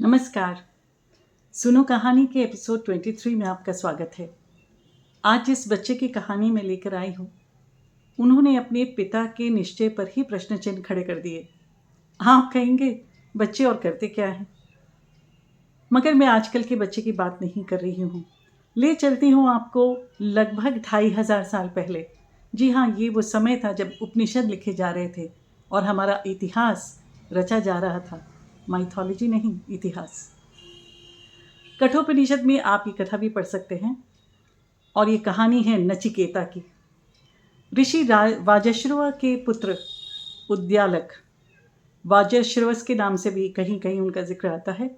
नमस्कार। सुनो कहानी के एपिसोड 23 में आपका स्वागत है। आज जिस बच्चे की कहानी मैं लेकर आई हूँ, उन्होंने अपने पिता के निश्चय पर ही प्रश्न चिन्ह खड़े कर दिए। आप कहेंगे बच्चे और करते क्या हैं, मगर मैं आजकल के बच्चे की बात नहीं कर रही हूँ। ले चलती हूँ आपको लगभग 2500 साल पहले। जी हाँ, ये वो समय था जब उपनिषद लिखे जा रहे थे और हमारा इतिहास रचा जा रहा था। माइथोलॉजी नहीं, इतिहास। कठोपनिषद में आप ये कथा भी पढ़ सकते हैं और ये कहानी है नचिकेता की। ऋषि वाजश्रव के पुत्र उद्यालक, वाजश्रवस के नाम से भी कहीं कहीं उनका जिक्र आता है।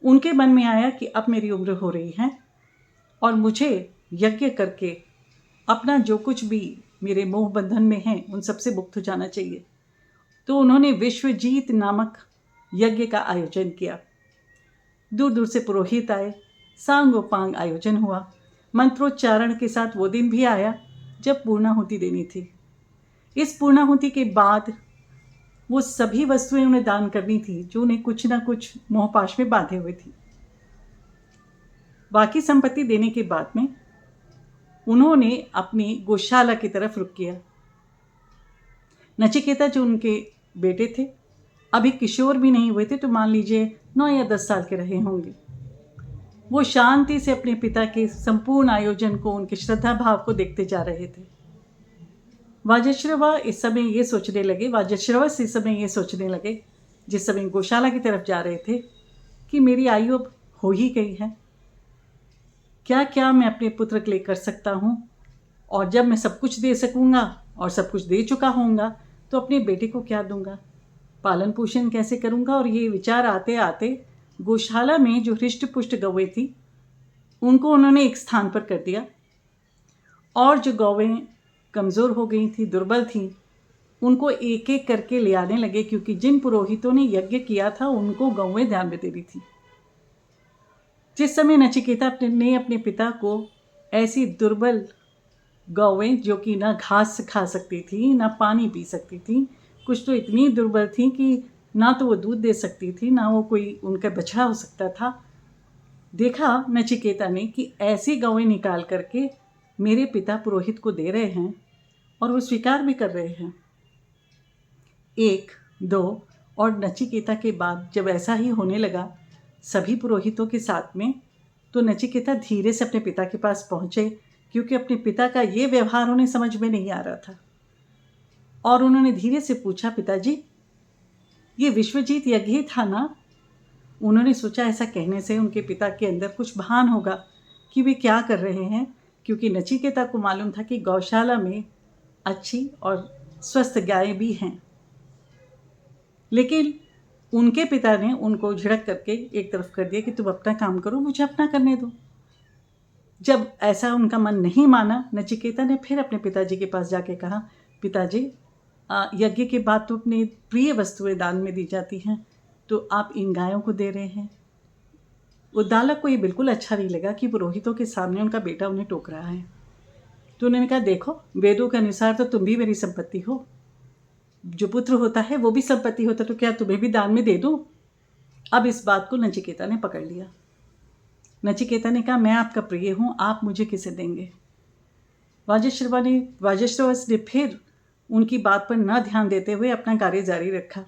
उनके मन में आया कि अब मेरी उम्र हो रही है और मुझे यज्ञ करके अपना जो कुछ भी मेरे मोह बंधन में है उन सबसे मुक्त हो जाना चाहिए। तो उन्होंने विश्वजीत नामक यज्ञ का आयोजन किया। दूर दूर से पुरोहित आए, सांगोपांग आयोजन हुआ। मंत्रोच्चारण के साथ वो दिन भी आया जब पूर्णाहुति देनी थी। इस पूर्णाहुति के बाद वो सभी वस्तुएं उन्हें दान करनी थी जो उन्हें कुछ ना कुछ मोहपाश में बांधे हुए थी। बाकी संपत्ति देने के बाद में उन्होंने अपनी गौशाला की तरफ रुख किया। नचिकेता जो उनके बेटे थे, अभी किशोर भी नहीं हुए थे, तो मान लीजिए 9 या 10 साल के रहे होंगे। वो शांति से अपने पिता के संपूर्ण आयोजन को, उनके श्रद्धा भाव को देखते जा रहे थे। वाजश्रवस इस समय ये सोचने लगे जिस समय गौशाला की तरफ जा रहे थे कि मेरी आयु अब हो ही गई है। क्या क्या मैं अपने पुत्र के लिए कर सकता हूँ, और जब मैं सब कुछ दे सकूँगा और सब कुछ दे चुका होऊंगा तो अपने बेटे को क्या दूंगा, पालन पोषण कैसे करूँगा। और ये विचार आते आते गौशाला में जो हृष्ट पुष्ट गौवें थी उनको उन्होंने एक स्थान पर कर दिया, और जो गौवें कमज़ोर हो गई थी, दुर्बल थीं, उनको एक एक करके ले आने लगे, क्योंकि जिन पुरोहितों ने यज्ञ किया था उनको गौवें ध्यान में देनी थी। जिस समय नचिकेता ने अपने पिता को ऐसी दुर्बल गौवें, जो कि ना घास खा सकती थी ना पानी पी सकती थी, कुछ तो इतनी दुर्बल थी कि ना तो वो दूध दे सकती थी ना वो कोई उनका बछड़ा हो सकता था, देखा नचिकेता ने कि ऐसी गौएं निकाल करके मेरे पिता पुरोहित को दे रहे हैं और वो स्वीकार भी कर रहे हैं। 1, 2 और नचिकेता के बाद जब ऐसा ही होने लगा सभी पुरोहितों के साथ में, तो नचिकेता धीरे से अपने पिता के पास पहुँचे, क्योंकि अपने पिता का ये व्यवहार उन्हें समझ में नहीं आ रहा था। और उन्होंने धीरे से पूछा, पिताजी ये विश्वजीत यज्ञ ही था ना? उन्होंने सोचा ऐसा कहने से उनके पिता के अंदर कुछ भान होगा कि वे क्या कर रहे हैं, क्योंकि नचिकेता को मालूम था कि गौशाला में अच्छी और स्वस्थ गायें भी हैं। लेकिन उनके पिता ने उनको झिड़क करके एक तरफ कर दिया कि तुम अपना काम करो, मुझे अपना करने दो। जब ऐसा उनका मन नहीं माना, नचिकेता ने फिर अपने पिताजी के पास जाके कहा, पिताजी यज्ञ के बाद तो अपनी प्रिय वस्तुएं दान में दी जाती हैं, तो आप इन गायों को दे रहे हैं। उद्दालक को ये बिल्कुल अच्छा नहीं लगा कि पुरोहितों के सामने उनका बेटा उन्हें टोक रहा है। तो उन्होंने कहा, देखो वेदों के अनुसार तो तुम भी मेरी संपत्ति हो, जो पुत्र होता है वो भी संपत्ति होता, तो क्या तुम्हें भी दान में दे दूं? अब इस बात को नचिकेता ने पकड़ लिया। नचिकेता ने कहा, मैं आपका प्रिय हूं, आप मुझे किसे देंगे? वाजश्रवस ने फिर उनकी बात पर न ध्यान देते हुए अपना कार्य जारी रखा।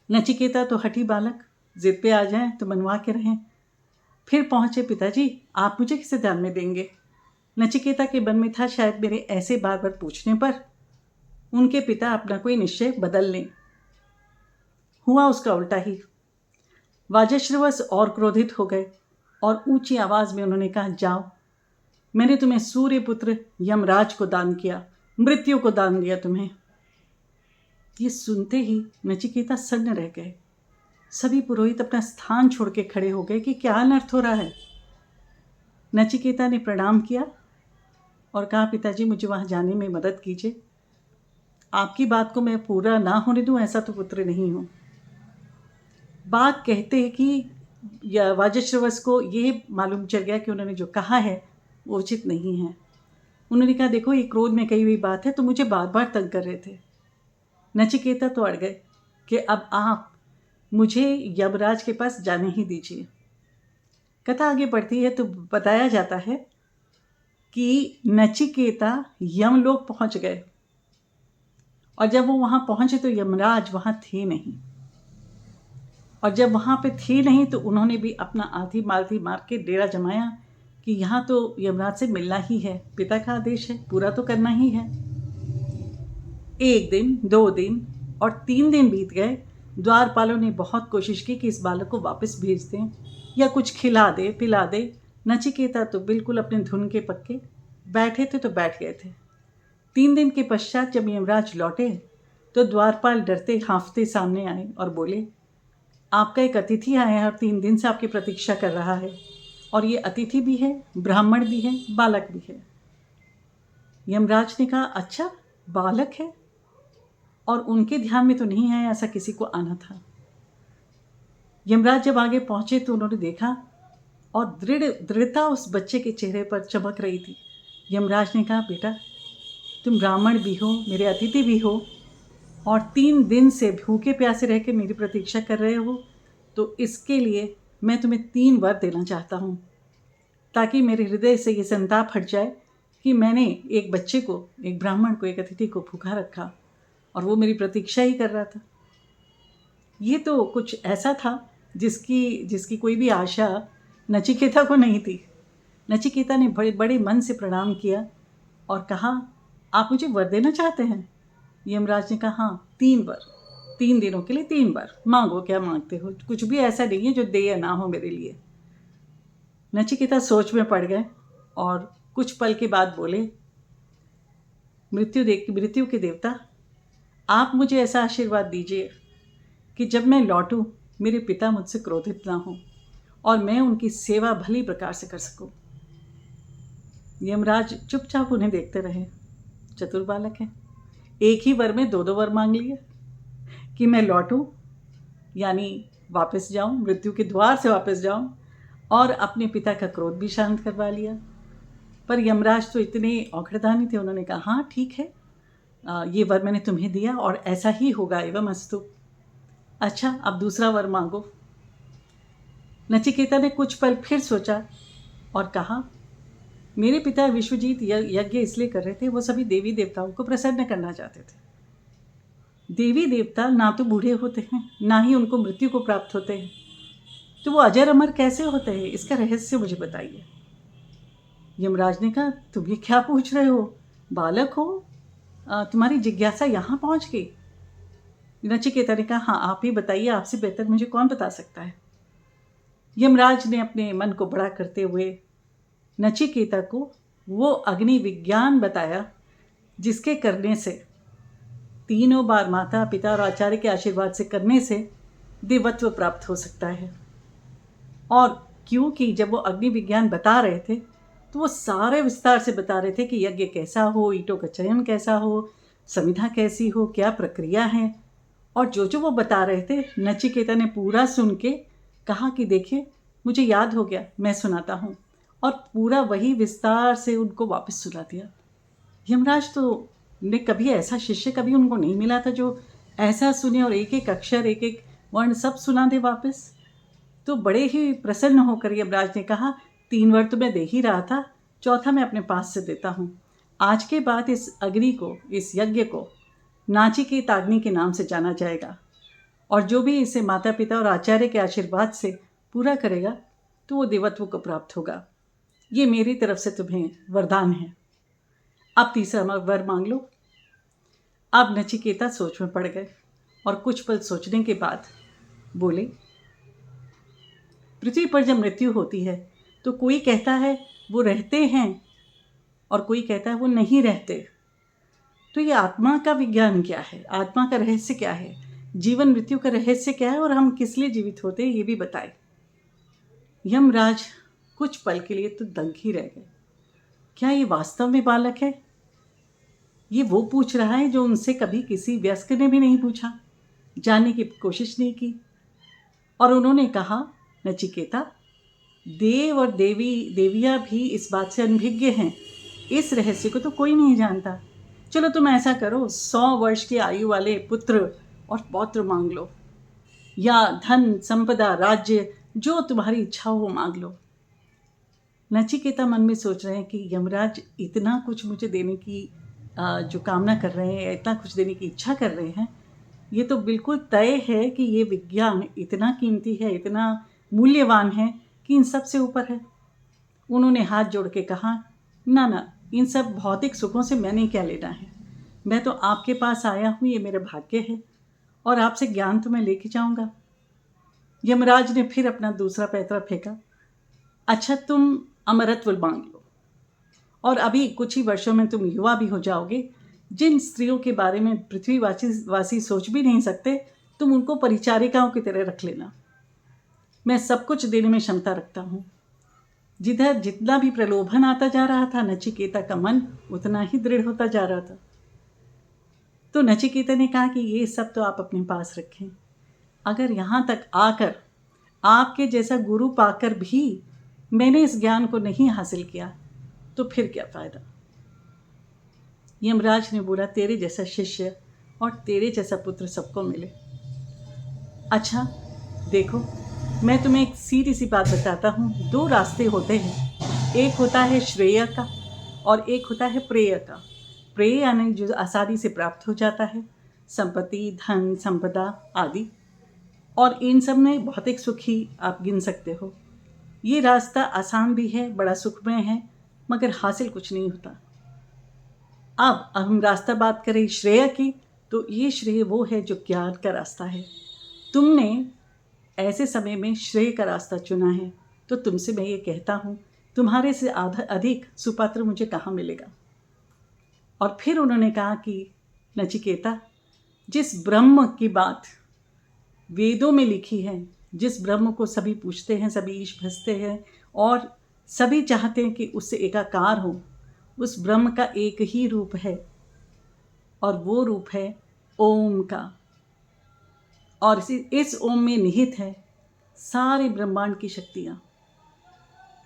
नचिकेता तो हठी बालक, जिद पे आ जाएं तो मनवा के रहें। फिर पहुंचे, पिताजी आप मुझे किसे दान में देंगे? नचिकेता के मन में था शायद मेरे ऐसे बार बार पूछने पर उनके पिता अपना कोई निश्चय बदल लें। हुआ उसका उल्टा ही। वाजश्रवस और क्रोधित हो गए और ऊंची आवाज में उन्होंने कहा, जाओ, मैंने तुम्हें सूर्य पुत्र यमराज को दान किया, मृत्यु को दान दिया तुम्हें। ये सुनते ही नचिकेता सन्न रह गए। सभी पुरोहित अपना स्थान छोड़ के खड़े हो गए कि क्या अनर्थ हो रहा है। नचिकेता ने प्रणाम किया और कहा, पिताजी मुझे वहां जाने में मदद कीजिए। आपकी बात को मैं पूरा ना होने दूं, ऐसा तो पुत्र नहीं हूं। बात कहते हैं कि वाजश्रवस को ये मालूम चल गया कि उन्होंने जो कहा है वो उचित नहीं है। उन्होंने कहा, देखो ये क्रोध में कही हुई बात है, तो मुझे बार बार तंग कर रहे थे। नचिकेता तो अड़ गए कि अब आप मुझे यमराज के पास जाने ही दीजिए। कथा आगे बढ़ती है तो बताया जाता है कि नचिकेता यमलोक पहुंच गए, और जब वो वहां पहुंचे तो यमराज वहां थे नहीं, और जब वहां पे थे नहीं तो उन्होंने भी अपना आधी मारती मार के डेरा जमाया कि यहाँ तो यमराज से मिलना ही है, पिता का आदेश है, पूरा तो करना ही है। 1 दिन, 2 दिन और 3 दिन बीत गए। द्वारपालों ने बहुत कोशिश की कि इस बालक को वापस भेज दें या कुछ खिला दे पिला दे। नचिकेता तो बिल्कुल अपने धुन के पक्के, बैठे थे तो बैठ गए थे। 3 दिन के पश्चात जब यमराज लौटे तो द्वारपाल डरते हाँफते सामने आए और बोले, आपका एक अतिथि आया है और 3 दिन से आपकी प्रतीक्षा कर रहा है, और ये अतिथि भी है, ब्राह्मण भी है, बालक भी है। यमराज ने कहा, अच्छा बालक है, और उनके ध्यान में तो नहीं आया ऐसा किसी को आना था। यमराज जब आगे पहुंचे तो उन्होंने देखा और दृढ़ता उस बच्चे के चेहरे पर चमक रही थी। यमराज ने कहा, बेटा तुम ब्राह्मण भी हो, मेरे अतिथि भी हो, और 3 दिन से भूखे प्यासे रह के मेरी प्रतीक्षा कर रहे हो, तो इसके लिए मैं तुम्हें 3 वर देना चाहता हूँ, ताकि मेरे हृदय से ये संताप हट जाए कि मैंने एक बच्चे को, एक ब्राह्मण को, एक अतिथि को भूखा रखा और वो मेरी प्रतीक्षा ही कर रहा था। ये तो कुछ ऐसा था जिसकी कोई भी आशा नचिकेता को नहीं थी। नचिकेता ने बड़े बड़े मन से प्रणाम किया और कहा, आप मुझे वर देना चाहते हैं? यमराज ने कहा, हाँ 3 वर, 3 दिनों के लिए 3 वर, मांगो क्या मांगते हो, कुछ भी ऐसा नहीं है जो दे या ना हो मेरे लिए। नचिकेता सोच में पड़ गए और कुछ पल के बाद बोले, मृत्यु के देवता, आप मुझे ऐसा आशीर्वाद दीजिए कि जब मैं लौटूं मेरे पिता मुझसे क्रोधित ना हो और मैं उनकी सेवा भली प्रकार से कर सकूं। यमराज चुपचाप उन्हें देखते रहे। चतुर बालक है, एक ही वर में 2-2 वर मांग लिए कि मैं लौटूं, यानी वापस जाऊं, मृत्यु के द्वार से वापस जाऊं, और अपने पिता का क्रोध भी शांत करवा लिया। पर यमराज तो इतने औखड़दानी थे, उन्होंने कहा, हाँ ठीक है, ये वर मैंने तुम्हें दिया और ऐसा ही होगा, एवं अस्तु। अच्छा अब दूसरा वर मांगो। नचिकेता ने कुछ पल फिर सोचा और कहा, मेरे पिता विश्वजीत यज्ञ इसलिए कर रहे थे, वो सभी देवी देवताओं को प्रसन्न करना चाहते थे। देवी देवता ना तो बूढ़े होते हैं, ना ही उनको मृत्यु को प्राप्त होते हैं, तो वो अजर अमर कैसे होते हैं, इसका रहस्य मुझे बताइए। यमराज ने कहा, तुम ये क्या पूछ रहे हो, बालक हो, तुम्हारी जिज्ञासा यहाँ पहुँच गई। नचिकेता ने कहा, हाँ आप ही बताइए, आपसे बेहतर मुझे कौन बता सकता है। यमराज ने अपने मन को बड़ा करते हुए नचिकेता को वो अग्नि विज्ञान बताया जिसके करने से 3 बार माता पिता और आचार्य के आशीर्वाद से करने से देवत्व प्राप्त हो सकता है। और क्योंकि जब वो अग्नि विज्ञान बता रहे थे तो वो सारे विस्तार से बता रहे थे कि यज्ञ कैसा हो, ईंटों का चयन कैसा हो, संविधा कैसी हो, क्या प्रक्रिया है, और जो वो बता रहे थे नचिकेता ने पूरा सुन के कहा कि देखिए मुझे याद हो गया, मैं सुनाता हूँ, और पूरा वही विस्तार से उनको वापस सुना दिया। यमराज तो ने कभी ऐसा शिष्य कभी उनको नहीं मिला था जो ऐसा सुने और एक एक अक्षर, एक एक वर्ण सब सुना दे वापस। तो बड़े ही प्रसन्न होकर यमराज ने कहा, 3 वर तो मैं दे ही रहा था, चौथा मैं अपने पास से देता हूँ। आज के बाद इस अग्नि को, इस यज्ञ को नाचिकेताग्नि के नाम से जाना जाएगा, और जो भी इसे माता पिता और आचार्य के आशीर्वाद से पूरा करेगा तो वो देवत्व को प्राप्त होगा। ये मेरी तरफ से तुम्हें वरदान है। अब तीसरा वर मांग लो। अब नचिकेता सोच में पड़ गए और कुछ पल सोचने के बाद बोले, पृथ्वी पर जब मृत्यु होती है तो कोई कहता है वो रहते हैं और कोई कहता है वो नहीं रहते। तो ये आत्मा का विज्ञान क्या है, आत्मा का रहस्य क्या है, जीवन मृत्यु का रहस्य क्या है, और हम किस लिए जीवित होते हैं ये भी बताए। यमराज कुछ पल के लिए तो दंग ही रह गए। क्या ये वास्तव में बालक है? ये वो पूछ रहा है जो उनसे कभी किसी वयस्क ने भी नहीं पूछा, जानने की कोशिश नहीं की। और उन्होंने कहा, नचिकेता, देव और देवियाँ भी इस बात से अनभिज्ञ हैं, इस रहस्य को तो कोई नहीं जानता। चलो तुम ऐसा करो, 100 वर्ष की आयु वाले पुत्र और पौत्र मांग लो। या धन संपदा राज्य, जो तुम्हारी इच्छा हो वो मांग लो। नचिकेता मन में सोच रहे हैं कि यमराज इतना कुछ मुझे देने की जो कामना कर रहे हैं, इतना कुछ देने की इच्छा कर रहे हैं, ये तो बिल्कुल तय है कि ये विज्ञान इतना कीमती है, इतना मूल्यवान है कि इन सब से ऊपर है। उन्होंने हाथ जोड़ के कहा, ना ना, इन सब भौतिक सुखों से मैंने क्या लेना है। मैं तो आपके पास आया हूँ, ये मेरा भाग्य है, और आपसे ज्ञान तो मैं लेके जाऊँगा। यमराज ने फिर अपना दूसरा पैतरा फेंका। अच्छा, तुम अमरत्व मांग लो, और अभी कुछ ही वर्षों में तुम युवा भी हो जाओगे। जिन स्त्रियों के बारे में पृथ्वीवासी सोच भी नहीं सकते, तुम उनको परिचारिकाओं की तरह रख लेना। मैं सब कुछ देने में क्षमता रखता हूँ। जिधर जितना भी प्रलोभन आता जा रहा था, नचिकेता का मन उतना ही दृढ़ होता जा रहा था। तो नचिकेता ने कहा कि ये सब तो आप अपने पास रखें, अगर यहाँ तक आकर आपके जैसा गुरु पाकर भी मैंने इस ज्ञान को नहीं हासिल किया तो फिर क्या फ़ायदा। यमराज ने बोला, तेरे जैसा शिष्य और तेरे जैसा पुत्र सबको मिले। अच्छा देखो, मैं तुम्हें एक सीधी सी बात बताता हूँ। दो रास्ते होते हैं, एक होता है श्रेय का और एक होता है प्रेय का। प्रेय यानी जो आसानी से प्राप्त हो जाता है, संपत्ति, धन, संपदा आदि, और इन सब में भौतिक सुख ही आप गिन सकते हो। ये रास्ता आसान भी है, बड़ा सुखमय है, मगर हासिल कुछ नहीं होता। अब हम रास्ता बात करें श्रेय की, तो ये श्रेय वो है जो ज्ञान का रास्ता है। तुमने ऐसे समय में श्रेय का रास्ता चुना है, तो तुमसे मैं ये कहता हूँ, तुम्हारे से अधिक सुपात्र मुझे कहाँ मिलेगा। और फिर उन्होंने कहा कि नचिकेता, जिस ब्रह्म की बात वेदों में लिखी है, जिस ब्रह्म को सभी पूछते हैं, सभी ईश भजते हैं और सभी चाहते हैं कि उससे एकाकार हो, उस ब्रह्म का एक ही रूप है, और वो रूप है ओम का। और इस ओम में निहित है सारे ब्रह्मांड की शक्तियाँ।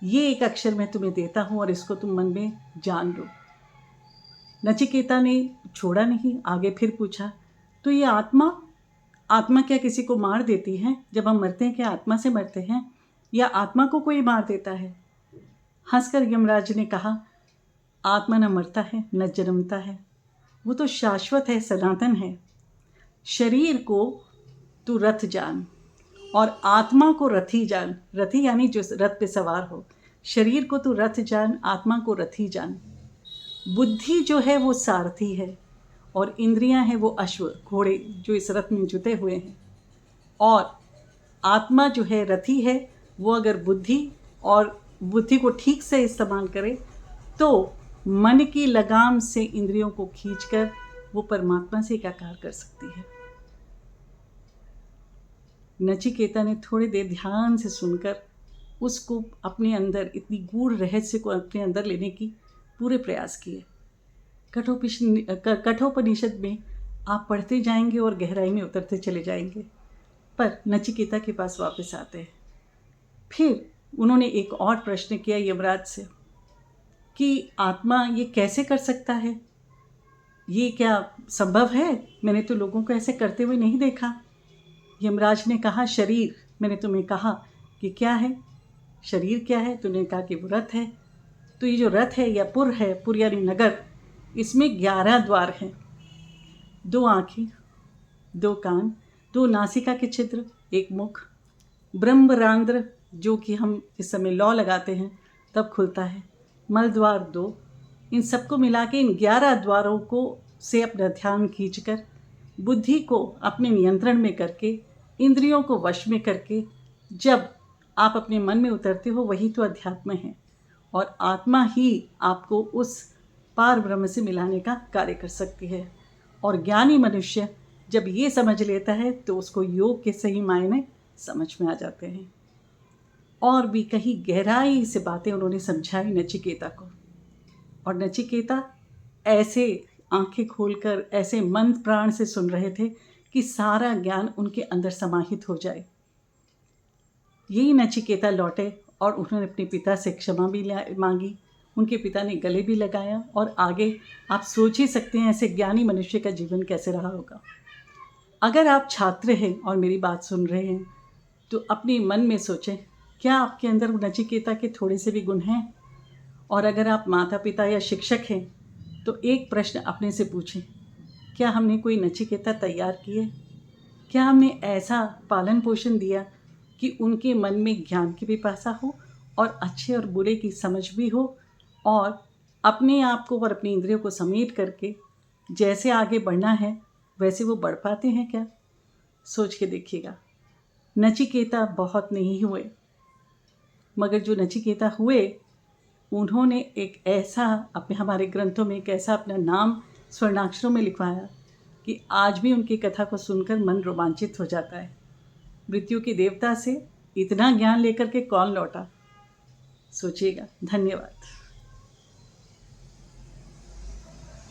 ये एक अक्षर मैं तुम्हें देता हूँ और इसको तुम मन में जान लो। नचिकेता ने छोड़ा नहीं, आगे फिर पूछा, तो ये आत्मा क्या किसी को मार देती है? जब हम मरते हैं क्या आत्मा से मरते हैं, या आत्मा को कोई मार देता है? हंसकर यमराज ने कहा, आत्मा न मरता है न जन्मता है, वो तो शाश्वत है, सनातन है। शरीर को तू रथ जान और आत्मा को रथी जान। रथी यानी जो रथ पे सवार हो। शरीर को तू रथ जान, आत्मा को रथी जान। बुद्धि जो है वो सारथी है, और इंद्रियां हैं वो अश्व, घोड़े जो इस रथ में जुटे हुए हैं। और आत्मा जो है रथी है, वो अगर बुद्धि को ठीक से इस्तेमाल करे तो मन की लगाम से इंद्रियों को खींचकर वो परमात्मा से एकाकार कर सकती है। नचिकेता ने थोड़ी देर ध्यान से सुनकर उसको अपने अंदर, इतनी गूढ़ रहस्य को अपने अंदर लेने की पूरे प्रयास किए। कठोपनिषद में आप पढ़ते जाएंगे और गहराई में उतरते चले जाएंगे। पर नचिकेता के पास वापस आते हैं। फिर उन्होंने एक और प्रश्न किया यमराज से कि आत्मा ये कैसे कर सकता है, ये क्या संभव है? मैंने तो लोगों को ऐसे करते हुए नहीं देखा। यमराज ने कहा, शरीर, मैंने तुम्हें कहा कि क्या है, शरीर क्या है? तुमने कहा कि वो रथ है। तो ये जो रथ है या पुर है, पुर यानी नगर, इसमें 11 द्वार हैं। 2 आँखें, 2 कान, 2 नासिका के छिद्र, 1 मुख, ब्रह्मरंध्र जो कि हम इस समय लौ लगाते हैं तब खुलता है, मल द्वार 2। इन सबको मिला के इन 11 द्वारों को से अपना ध्यान खींचकर, बुद्धि को अपने नियंत्रण में करके, इंद्रियों को वश में करके जब आप अपने मन में उतरते हो, वही तो अध्यात्म है। और आत्मा ही आपको उस पार ब्रह्म से मिलाने का कार्य कर सकती है। और ज्ञानी मनुष्य जब ये समझ लेता है तो उसको योग के सही मायने समझ में आ जाते हैं। और भी कहीं गहराई से बातें उन्होंने समझाई नचिकेता को। और नचिकेता ऐसे आंखें खोलकर, ऐसे मन प्राण से सुन रहे थे कि सारा ज्ञान उनके अंदर समाहित हो जाए। यही नचिकेता लौटे और उन्होंने अपने पिता से क्षमा भी मांगी। उनके पिता ने गले भी लगाया। और आगे आप सोच ही सकते हैं ऐसे ज्ञानी मनुष्य का जीवन कैसे रहा होगा। अगर आप छात्र हैं और मेरी बात सुन रहे हैं तो अपने मन में सोचें, क्या आपके अंदर नचिकेता के थोड़े से भी गुण हैं? और अगर आप माता पिता या शिक्षक हैं तो एक प्रश्न अपने से पूछें, क्या हमने कोई नचिकेता तैयार किए? क्या हमने ऐसा पालन पोषण दिया कि उनके मन में ज्ञान की पिपासा हो और अच्छे और बुरे की समझ भी हो, और अपने आप को और अपनी इंद्रियों को समेट करके जैसे आगे बढ़ना है वैसे वो बढ़ पाते हैं क्या? सोच के देखिएगा। नचिकेता बहुत नहीं हुए, मगर जो नचिकेता हुए उन्होंने एक ऐसा अपने हमारे ग्रंथों में एक ऐसा अपना नाम स्वर्णाक्षरों में लिखवाया कि आज भी उनकी कथा को सुनकर मन रोमांचित हो जाता है। मृत्यु की देवता से इतना ज्ञान लेकर के कौन लौटा? सोचिएगा। धन्यवाद।